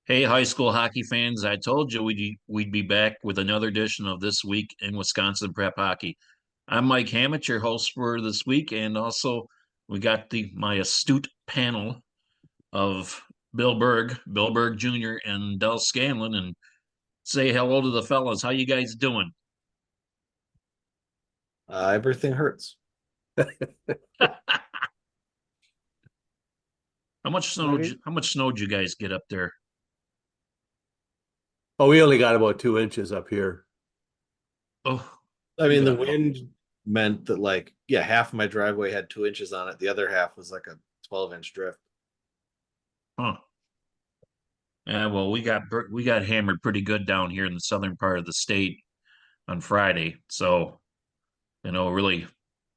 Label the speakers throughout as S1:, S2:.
S1: Hey, high school hockey fans, I told you we'd be back with another edition of This Week in Wisconsin Prep Hockey. I'm Mike Hammett, your host for this week, and also we got the my astute panel of Bill Berg Jr., and Del Scanlon, and say hello to the fellas. How you guys doing?
S2: Everything hurts.
S1: How much snow did you guys get up there?
S3: Oh, we only got about 2 inches up here.
S1: Oh,
S2: I
S1: we
S2: mean, the
S1: got
S2: wind meant that, like, yeah, half of my driveway had 2 inches on it. The other half was like a 12-inch drift.
S1: huh. Yeah, well, we got hammered pretty good down here in the southern part of the state on Friday. So, really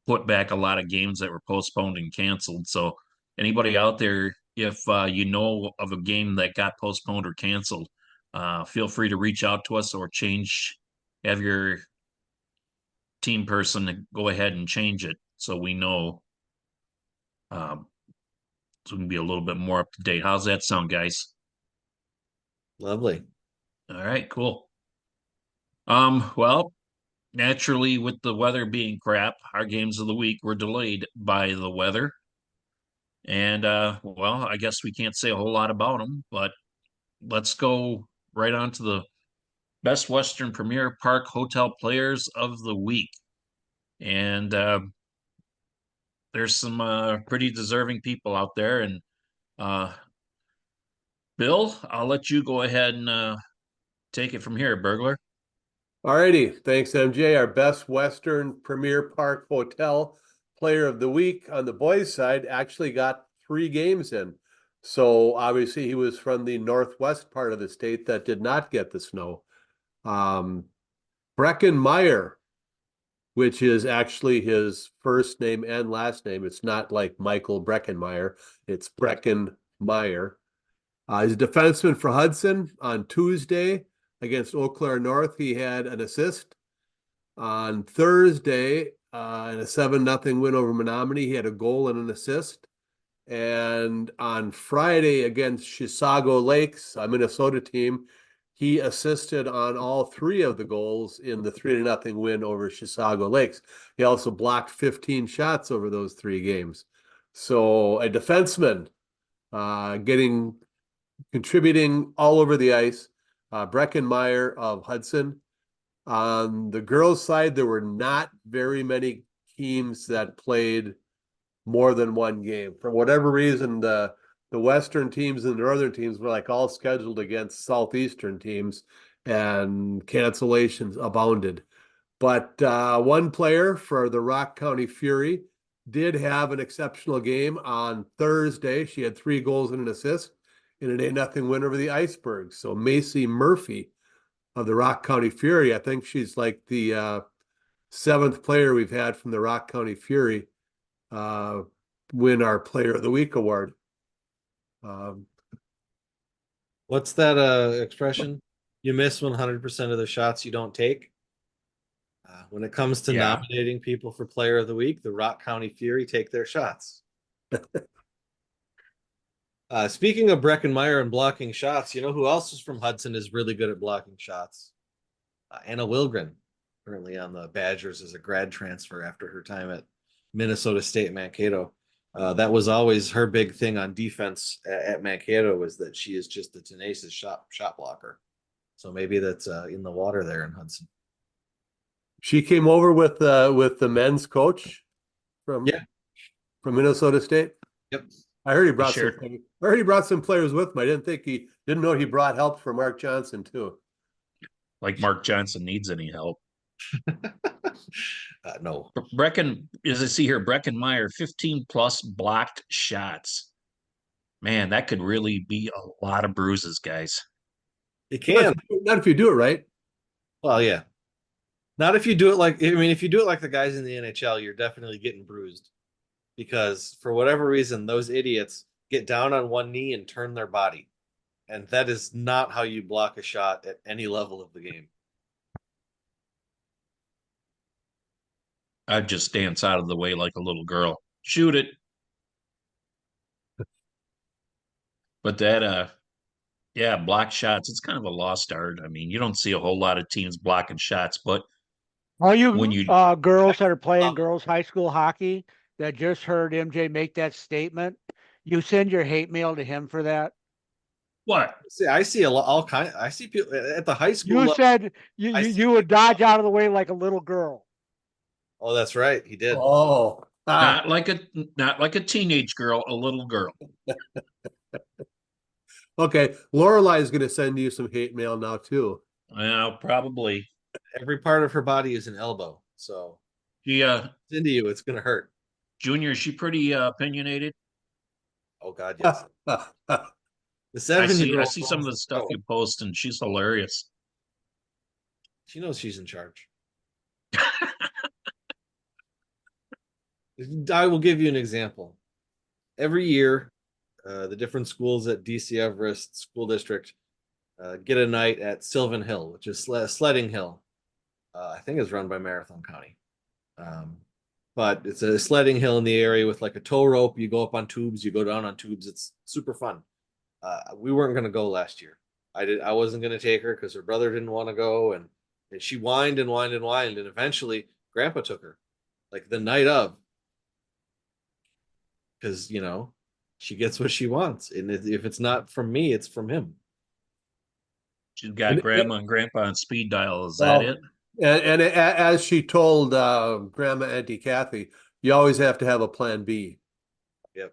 S1: put back a lot of games that were postponed and canceled. So, anybody out there, if you know of a game that got postponed or canceled, feel free to reach out to us or have your team person go ahead and change it so we know, um, so we can be a little bit more up to date. How's that sound, guys?
S2: Lovely.
S1: All right, cool. Well, naturally, with the weather being crap, our games of the week were delayed by the weather. And well, I guess we can't say a whole lot about them, but let's go right on to the Best Western Premier Park Hotel Players of the Week. And there's some pretty deserving people out there. And uh, Bill, I'll let you go ahead and take it from here, Burglar.
S3: Alrighty, thanks, MJ. Our best Western Premier Park Hotel Player of the Week on the boys' side actually got 3 games in. So obviously he was from the northwest part of the state that did not get the snow. Um, Brecken Meyer, which is actually his first name and last name. It's not like Michael Breckenmeyer. It's Brecken Meyer. He's a defenseman for Hudson. On Tuesday against Eau Claire North, he had an assist. On Thursday, in a 7-0 win over Menominee, he had a goal and an assist. And on Friday against Chisago Lakes, a Minnesota team, he assisted on all three of the goals in the 3-0 win over Chisago Lakes. He also blocked 15 shots over those 3 games. So a defenseman contributing all over the ice. Brecken Meyer of Hudson. On the girls' side, there were not very many teams that played more than one game. For whatever reason, the Western teams and the Northern teams were like all scheduled against Southeastern teams, and cancellations abounded. But one player for the Rock County Fury did have an exceptional game on Thursday. She had 3 goals and an assist in an 8-0 win over the Icebergs. So Macy Murphy of the Rock County Fury, I think she's like the 7th player we've had from the Rock County Fury win our Player of the Week award. Um,
S2: What's that expression? You miss 100% of the shots you don't take. When it comes to
S1: Yeah.
S2: nominating people for Player of the Week, the Rock County Fury take their shots. Speaking of Breckenmeyer and blocking shots, you know who else is from Hudson is really good at blocking shots? Anna Wilgren, currently on the Badgers as a grad transfer after her time at Minnesota State Mankato. That was always her big thing on defense at Mankato, was that she is just a tenacious shot blocker. So maybe that's in the water there in Hudson.
S3: she came over with the men's coach from
S2: Yeah.
S3: from Minnesota State.
S2: Yep.
S3: I heard he
S1: He
S3: brought
S1: shared
S3: some players with him. I didn't know he brought help for Mark Johnson too.
S1: like Mark Johnson needs any help.
S2: No.
S1: Brecken, as I see here, Breckenmeyer, 15 plus blocked shots. Man, that could really be a lot of bruises, guys.
S2: It can.
S3: Not if you do it right.
S2: Well, yeah. Not if you do it like, I mean, if you do it like the guys in the NHL, you're definitely getting bruised. Because for whatever reason, those idiots get down on one knee and turn their body. And that is not how you block a shot at any level of the game.
S1: I'd just dance out of the way like a little girl. Shoot it. But that Yeah, block shots. It's kind of a lost art. I mean, you don't see a whole lot of teams blocking shots, but
S4: All
S1: when
S4: you
S1: you
S4: girls that are playing
S2: Um,
S4: girls high school hockey that just heard MJ make that statement, you send your hate mail to him for that.
S1: what?
S2: See, I see a lot, all kind. I see people at the high school
S4: You
S2: level.
S4: said you
S2: I
S4: you,
S2: see
S4: you would
S2: people.
S4: dodge out of the way like a little girl.
S2: Oh, that's right. He did.
S3: Oh,
S1: Not like a teenage girl, a little girl.
S3: okay. Lorelai is going to send you some hate mail now too.
S1: Well, probably.
S2: Every part of her body is an elbow. So
S1: She
S2: it's into you, it's gonna hurt.
S1: Junior, is she pretty opinionated?
S2: Oh God, yes. The
S1: I
S2: 7-year-old
S1: see some of the stuff you post and she's hilarious.
S2: She knows she's in charge. I will give you an example. Every year, the different schools at DC Everest School District get a night at Sylvan Hill, which is Sledding Hill. I think it's run by Marathon County. Um, but it's a sledding hill in the area with like a tow rope. You go up on tubes, you go down on tubes. It's super fun. We weren't going to go last year. I wasn't going to take her because her brother didn't want to go, and she whined and whined and whined, and eventually Grandpa took her, like the night of, because she gets what she wants, and if it's not from me, it's from him.
S1: She's got
S3: And-
S1: grandma and grandpa on speed dial. Is that
S3: Well,
S1: it?
S3: as she told Grandma Auntie Kathy, you always have to have a plan B.
S2: Yep.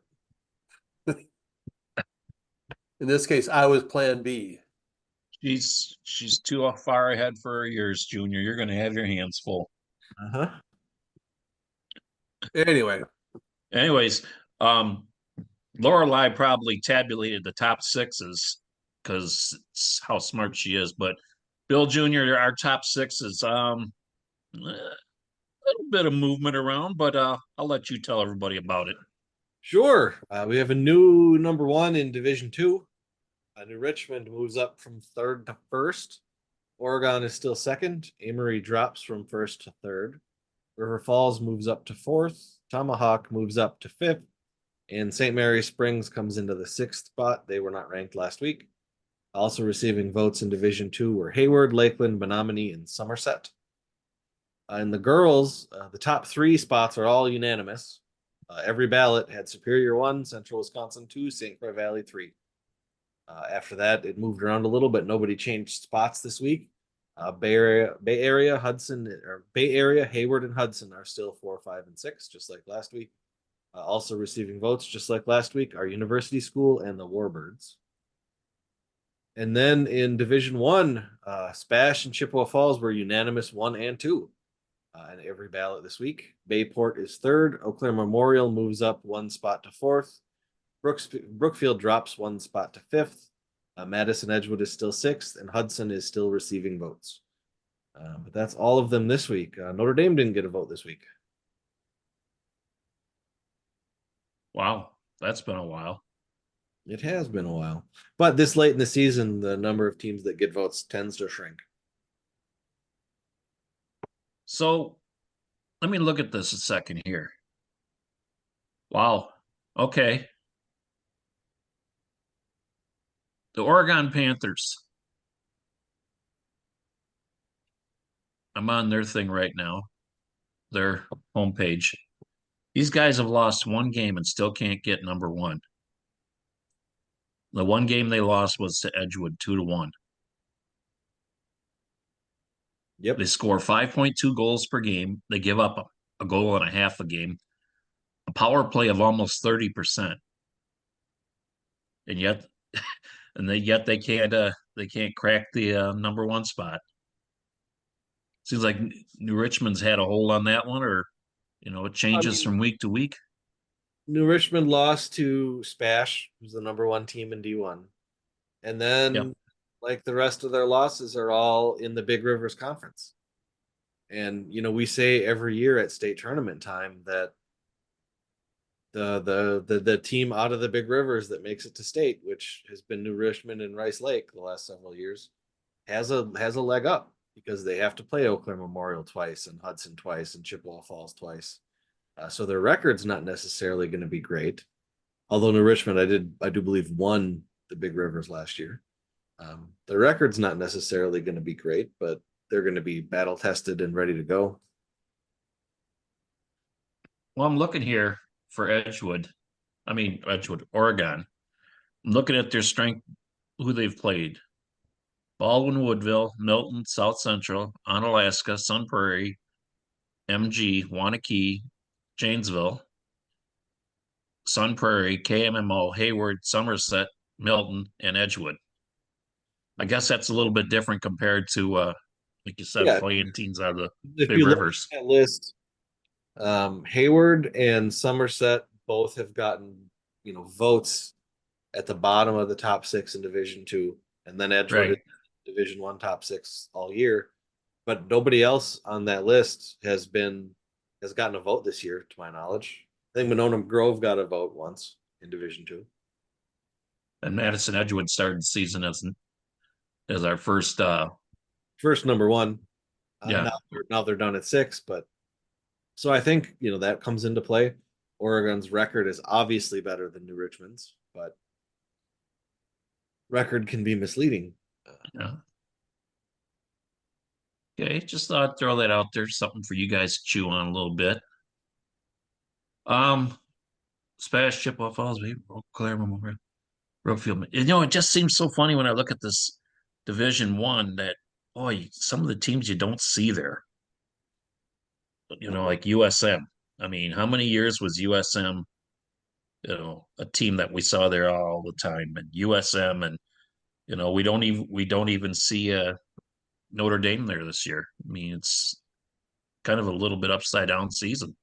S3: In this case, I was plan B.
S1: She's too far ahead for her years, Junior. You're gonna have your hands full.
S2: Uh-huh.
S3: Anyway,
S1: Anyways, Lorelai probably tabulated the top sixes because it's how smart she is. But Bill Jr., our top sixes, a little bit of movement around, but I'll let you tell everybody about it.
S2: Sure. We have a new number one in Division Two. New Richmond moves up from third to first. Oregon is still second. Amory drops from first to third. River Falls moves up to fourth. Tomahawk moves up to fifth. And St. Mary Springs comes into the sixth spot. They were not ranked last week. Also receiving votes in Division Two were Hayward, Lakeland, Menominee, and Somerset. In the girls, the top three spots are all unanimous. Every ballot had Superior 1, Central Wisconsin 2, St. Croix Valley 3. After that, it moved around a little, but nobody changed spots this week. Bay Area, Hudson, or Bay Area, Hayward, and Hudson are still 4, 5, and 6, just like last week. Also receiving votes, just like last week, are University School and the Warbirds. And then in Division 1, Spash and Chippewa Falls were unanimous 1 and 2 in every ballot this week. Bayport is third. Eau Claire Memorial moves up 1 spot to fourth. Brookfield drops 1 spot to fifth. Madison Edgewood is still sixth, and Hudson is still receiving votes. But that's all of them this week. Notre Dame didn't get a vote this week.
S1: Wow, that's been a while.
S2: It has been a while. But this late in the season, the number of teams that get votes tends to shrink.
S1: So let me look at this a second here. Wow. Okay. The Oregon Panthers. I'm on their thing right now, their homepage. These guys have lost 1 game and still can't get number 1. The 1 game they lost was to Edgewood 2-1.
S2: Yep.
S1: They score 5.2 goals per game. They give up a goal and a half a game, a power play of almost 30%. And yet they can't crack the number 1 spot. Seems like New Richmond's had a hold on that one, or it changes from week to week.
S2: New Richmond lost to Spash, who's the number 1 team in D1. And then,
S1: Yep.
S2: like the rest of their losses, are all in the Big Rivers Conference. And we say every year at state tournament time that the team out of the Big Rivers that makes it to state, which has been New Richmond and Rice Lake the last several years, has a leg up because they have to play Eau Claire Memorial twice and Hudson twice and Chippewa Falls twice. So their record's not necessarily going to be great. Although New Richmond, I do believe, won the Big Rivers last year. The record's not necessarily going to be great, but they're going to be battle tested and ready to go.
S1: Well, I'm looking here for Edgewood, Oregon. I'm looking at their strength, who they've played. Baldwin, Woodville, Milton, South Central, Onalaska, Sun Prairie, MG, Wanakee, Janesville, Sun Prairie, KMMO, Hayward, Somerset, Milton, and Edgewood. I guess that's a little bit different compared to, like you said,
S2: Yeah.
S1: playing teams out of the
S2: If
S1: Big
S2: you look
S1: Rivers.
S2: at that list, Hayward and Somerset both have gotten, votes at the bottom of the top six in Division Two, and then Edgewood
S1: Right.
S2: is Division One top six all year. But nobody else on that list has gotten a vote this year, to my knowledge. I think Monona Grove got a vote once in Division Two.
S1: And Madison Edgewood started the season as our first
S2: First number one.
S1: Yeah.
S2: Now they're done at six, but so I think that comes into play. Oregon's record is obviously better than New Richmond's, but record can be misleading.
S1: Yeah. Okay, just thought I'd throw that out there, something for you guys to chew on a little bit. Spanish Chippewa Falls, maybe Claire Memorial, Brookfield. It just seems so funny when I look at this Division One that some of the teams you don't see there. Like USM. I mean, how many years was USM? A team that we saw there all the time, and USM, and we don't even see Notre Dame there this year. I mean, it's kind of a little bit upside down season.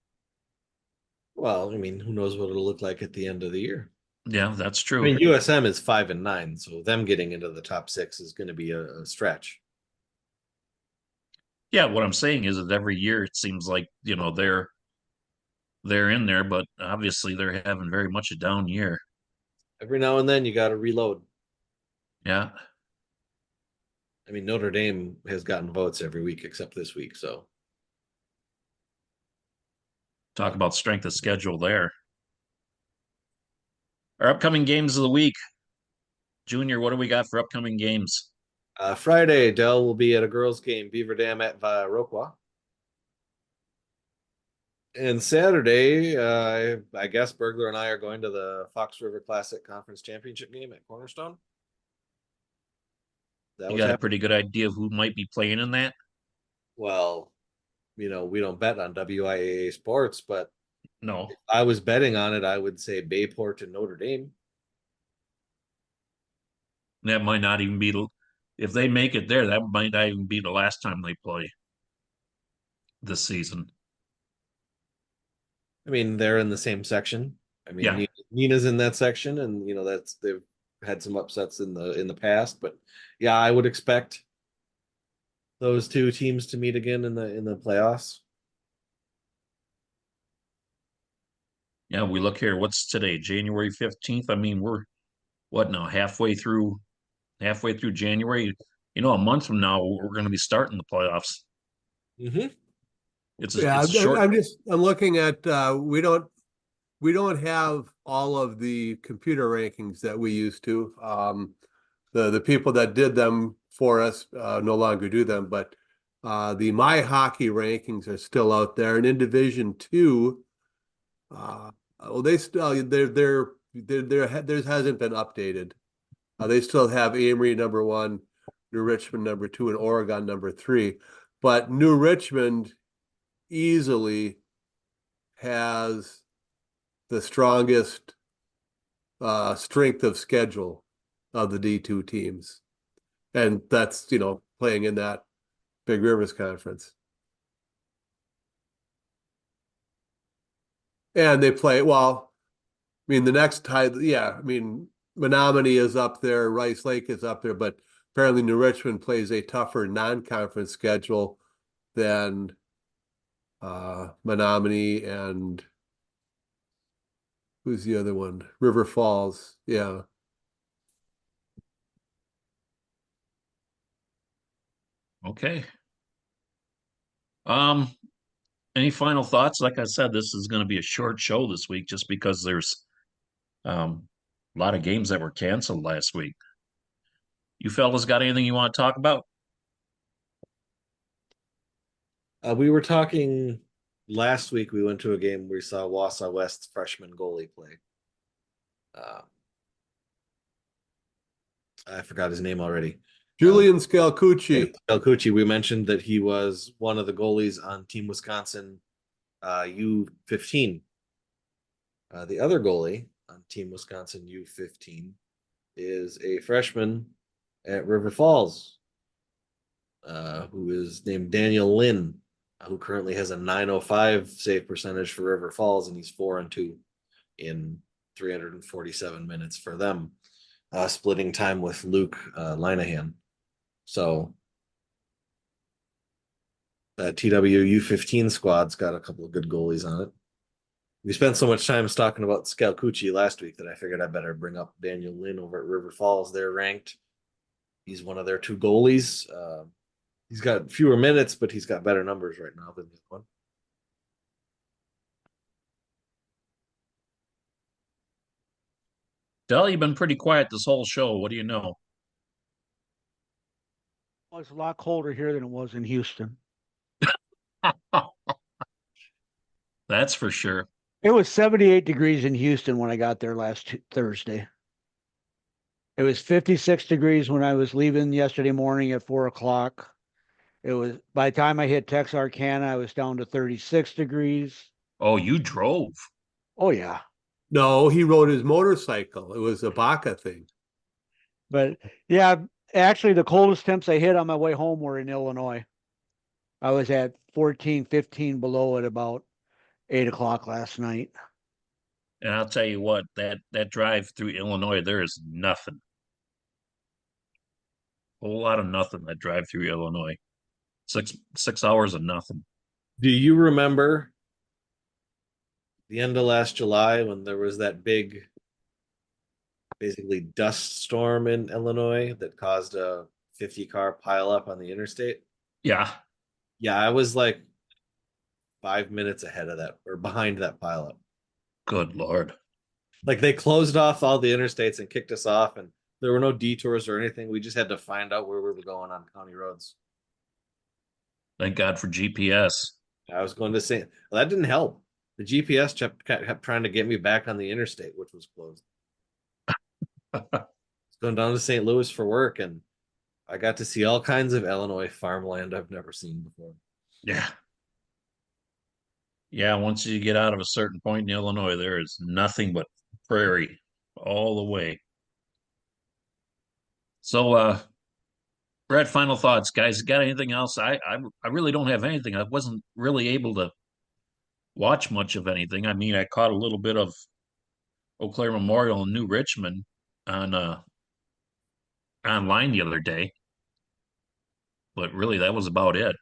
S2: Well, I mean, who knows what it'll look like at the end of the year?
S1: Yeah, that's
S2: I
S1: true.
S2: mean, USM is 5-9, so them getting into the top six is going to be a stretch.
S1: Yeah, what I'm saying is that every year it seems like they're in there, but obviously they're having very much a down year.
S2: Every now and then you got to reload.
S1: Yeah.
S2: I mean, Notre Dame has gotten votes every week except this week, so
S1: Talk about strength of schedule there. Our upcoming games of the week. Junior, what do we got for upcoming games?
S2: Friday, Dell will be at a girls' game, Beaver Dam at Viroqua. And Saturday, I guess Burglar and I are going to the Fox River Classic Conference Championship game at Cornerstone.
S1: You got a pretty good idea of who might be playing in that?
S2: Well, we don't bet on WIAA sports, but
S1: No.
S2: if I was betting on it, I would say Bayport and Notre Dame.
S1: That might not even be if they make it there, that might not even be the last time they play this season.
S2: I mean, they're in the same section. I mean,
S1: Yeah.
S2: Nina's in that section, and they've had some upsets in the past, but yeah, I would expect those two teams to meet again in the playoffs.
S1: Yeah, we look here. What's today? January 15th. I mean, we're what now? Halfway through January. A month from now, we're going to be starting the playoffs.
S2: Mm-hmm.
S1: It's
S3: short. I'm looking at we don't have all of the computer rankings that we used to. The people that did them for us no longer do them, but the My Hockey rankings are still out there. And in Division Two, they still theirs hasn't been updated. They still have Amory number 1, New Richmond number 2, and Oregon number 3. But New Richmond easily has the strongest strength of schedule of the D2 teams. And that's, playing in that Big Rivers Conference. And they play, well, I mean, the next time, yeah, I mean, Menominee is up there, Rice Lake is up there, but apparently New Richmond plays a tougher non-conference schedule than Menominee and who's the other one? River Falls. Yeah.
S1: Okay. Any final thoughts? Like I said, this is going to be a short show this week just because there's a lot of games that were canceled last week. You fellas got anything you want to talk about?
S2: We were talking last week. We went to a game where we saw Wausau West's freshman goalie play. Uh, I forgot his name already.
S3: Julian Scalcucci.
S2: Elkuchi. We mentioned that he was one of the goalies on Team Wisconsin U15. The other goalie on Team Wisconsin U15 is a freshman at River Falls, who is named Daniel Lynn, who currently has a 905 save percentage for River Falls, and he's 4-2 in 347 minutes for them, splitting time with Luke Linehan. So that TW U15 squad's got a couple of good goalies on it. We spent so much time talking about Scalcucci last week that I figured I better bring up Daniel Lynn over at River Falls. They're ranked. He's one of their two goalies. He's got fewer minutes, but he's got better numbers right now than this one.
S1: Dell, you've been pretty quiet this whole show. What do you know?
S4: Well, it's a lot colder here than it was in Houston.
S1: That's for sure.
S4: It was 78 degrees in Houston when I got there last Thursday. It was 56 degrees when I was leaving yesterday morning at 4 o'clock. It was, by the time I hit Texarkana, I was down to 36 degrees.
S1: Oh, you drove.
S4: Oh yeah.
S3: No, he rode his motorcycle. It was a Baca thing.
S4: But yeah, actually the coldest temps I hit on my way home were in Illinois. I was at 14, 15 below at about 8 o'clock last night.
S1: And I'll tell you what, that drive through Illinois, there is nothing. A whole lot of nothing that drive through Illinois. 6 hours of nothing.
S2: Do you remember the end of last July when there was that big, basically dust storm in Illinois that caused a 50-car pileup on the interstate?
S1: Yeah.
S2: Yeah, I was like 5 minutes ahead of that or behind that pileup.
S1: Good Lord.
S2: Like they closed off all the interstates and kicked us off, and there were no detours or anything. We just had to find out where we were going on county roads.
S1: Thank God for GPS.
S2: I was going to say, well, that didn't help. The GPS kept trying to get me back on the interstate, which was closed. I was going down to St. Louis for work, and I got to see all kinds of Illinois farmland I've never seen before.
S1: Yeah. Yeah, once you get out of a certain point in Illinois, there is nothing but prairie all the way. So Brad, final thoughts, guys. Got anything else? I really don't have anything. I wasn't really able to watch much of anything. I mean, I caught a little bit of Eau Claire Memorial and New Richmond on online the other day, but really that was about it.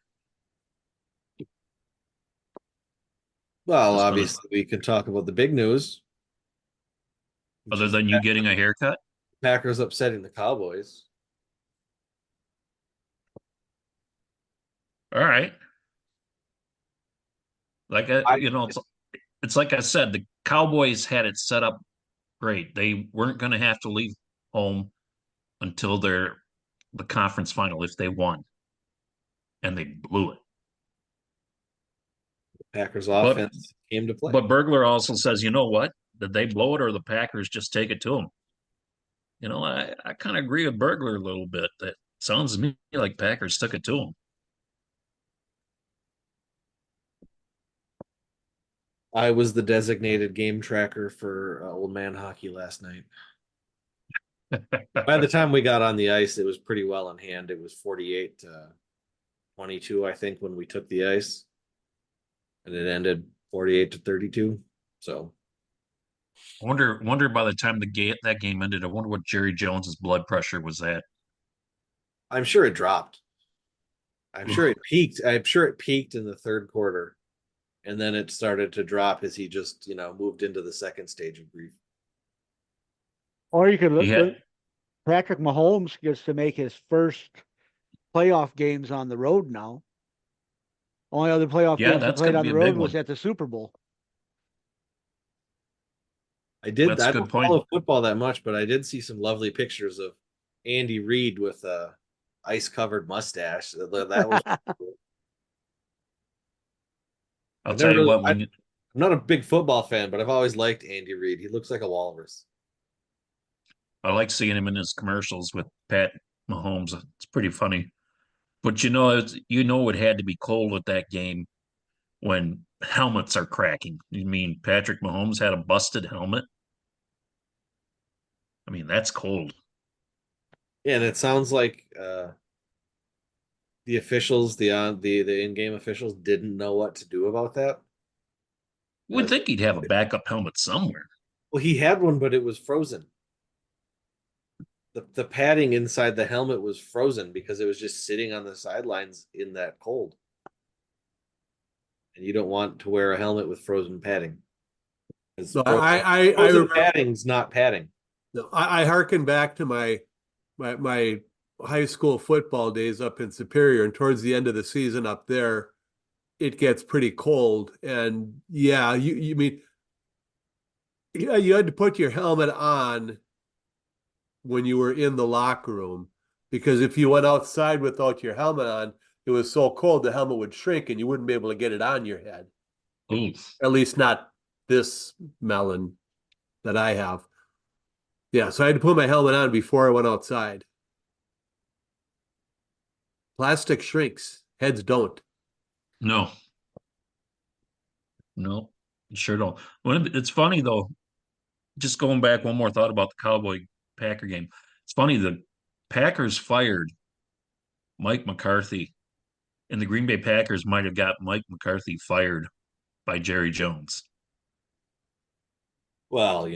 S2: Well,
S1: Just
S2: obviously, we can talk about the big news. which
S1: Other
S2: is
S1: than you getting a haircut.
S2: Packers upsetting the Cowboys.
S1: All right. Like it's like I said, the Cowboys had it set up great. They weren't going to have to leave home until the conference final if they won, and they blew it.
S2: Packers offense came to play.
S1: But Bergler also says, you know what? Did they blow it or the Packers just take it to them? You know, I kind of agree with Bergler a little bit. That sounds to me like Packers took it to them.
S2: I was the designated game tracker for old man hockey last night. By the time we got on the ice, it was pretty well in hand. It was 48-22, I think, when we took the ice. And it ended 48-32. So
S1: Wonder by the time that game ended, I wonder what Jerry Jones's blood pressure was at.
S2: I'm sure it dropped. I'm sure it peaked. I'm sure it peaked in the third quarter. And then it started to drop as he just, moved into the second stage of grief.
S4: Or you could look
S1: He had-
S4: at Patrick Mahomes gets to make his first playoff games on the road now. Only other playoff
S1: Yeah,
S4: games he
S1: that's
S4: played
S1: gonna
S4: on
S1: be
S4: the
S1: a big
S4: road was
S1: one.
S4: at the Super Bowl.
S2: I
S1: That's a
S2: don't
S1: good point.
S2: follow football that much, but I did see some lovely pictures of Andy Reid with a ice covered mustache. That was.
S1: I'll
S2: I've
S1: tell
S2: never
S1: you
S2: really,
S1: what, when
S2: I'm not a big football fan, but I've always liked Andy Reid. He looks like a walrus.
S1: I like seeing him in his commercials with Pat Mahomes. It's pretty funny. But it had to be cold with that game when helmets are cracking. You mean Patrick Mahomes had a busted helmet? I mean, that's cold.
S2: Yeah, and it sounds like the officials, the in-game officials, didn't know what to do about that.
S1: Would
S2: Uh,
S1: think he'd have a backup helmet somewhere.
S2: well, he had one, but it was frozen. The padding inside the helmet was frozen because it was just sitting on the sidelines in that cold. And you don't want to wear a helmet with frozen padding.
S3: So I
S2: Frozen
S3: remember,
S2: padding's not padding.
S3: I harken back to my high school football days up in Superior, and towards the end of the season up there, it gets pretty cold. And yeah, you mean, yeah, you had to put your helmet on when you were in the locker room, because if you went outside without your helmet on, it was so cold the helmet would shrink and you wouldn't be able to get it on your head.
S1: Oof.
S3: At least not this melon that I have. Yeah, so I had to put my helmet on before I went outside. Plastic shrinks, heads don't.
S1: No. No, you sure don't. It's funny though, just going back one more thought about the Cowboy Packer game. It's funny the Packers fired Mike McCarthy, and the Green Bay Packers might have got Mike McCarthy fired by Jerry Jones.
S2: Well,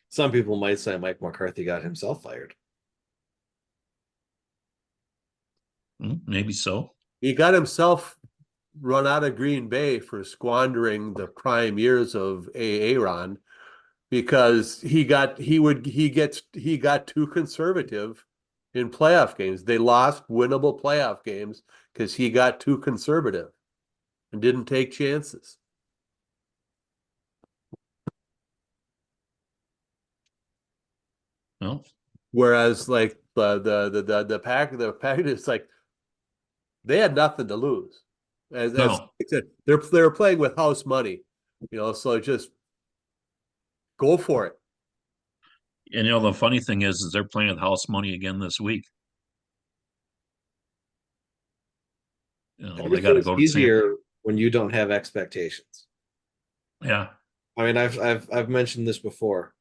S2: some people might say Mike McCarthy got himself fired.
S1: Maybe so.
S3: He got himself run out of Green Bay for squandering the prime years of Aaron, because he got too conservative in playoff games. They lost winnable playoff games because he got too conservative and didn't take chances.
S1: No,
S3: Whereas like the Packers, like, they had nothing to lose. As
S1: no.
S3: I said, they're playing with house money, so just go for it.
S1: And the funny thing is they're playing with house money again this week. They got to
S2: Everything's
S1: go to
S2: easier when you don't have expectations.
S1: Yeah.
S2: I mean, I've mentioned this before.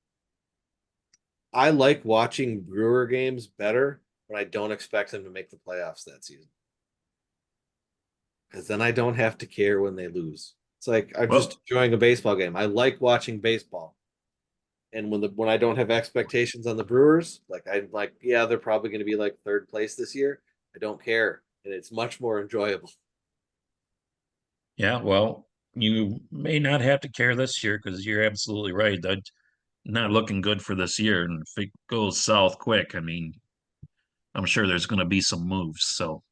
S2: I like watching Brewer games better when I don't expect them to make the playoffs that season. Because then I don't have to care when they lose. It's like I'm just enjoying a baseball game. I like watching baseball. And when I don't have expectations on the Brewers, like I'm like, yeah, they're probably going to be like third place this year. I don't care, and it's much more enjoyable.
S1: Yeah, well, you may not have to care this year because you're absolutely right. That's not looking good for this year. And if it goes south quick, I mean, I'm sure there's going to be some moves. So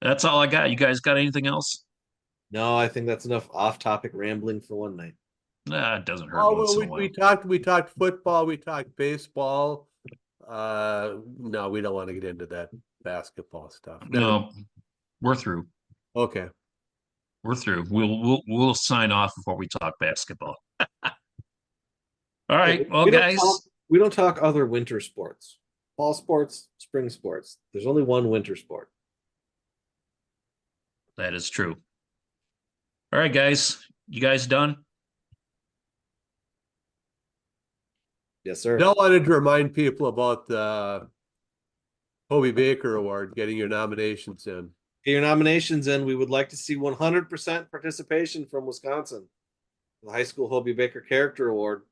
S1: that's all I got. You guys got anything else?
S2: No, I think that's enough off-topic rambling for one night.
S1: Nah, it doesn't hurt
S3: Oh,
S1: once
S3: well,
S1: in a
S3: we
S1: while.
S3: talked football, we talked baseball. No, we don't want to get into that basketball stuff.
S1: No, we're through.
S3: Okay.
S1: We're through. We'll sign off before we talk basketball. All right. Well, guys,
S2: We don't talk other winter sports, fall sports, spring sports. There's only one winter sport.
S1: that is true. All right, guys. You guys done?
S2: Yes, sir.
S3: Dell wanted to remind people about the Hobie Baker Award, getting your nominations in.
S2: Get your nominations in. We would like to see 100% participation from Wisconsin. The High School Hobie Baker Character Award.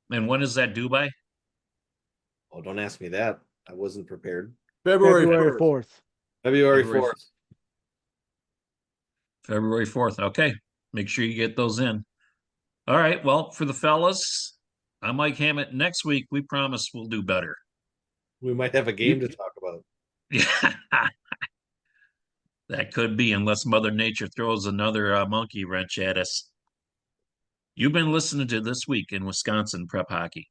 S1: And when is that due by?
S2: Oh, don't ask me that. I wasn't prepared.
S3: February
S4: February
S3: 4th.
S4: 4th.
S2: February
S1: February
S2: 4th.
S1: February 4th. Okay. Make sure you get those in. All right. Well, for the fellas, I'm Mike Hammett. Next week, we promise we'll do better.
S2: We might have a game to talk about.
S1: Yeah. That could be, unless Mother Nature throws another monkey wrench at us. You've been listening to This Week in Wisconsin Prep Hockey.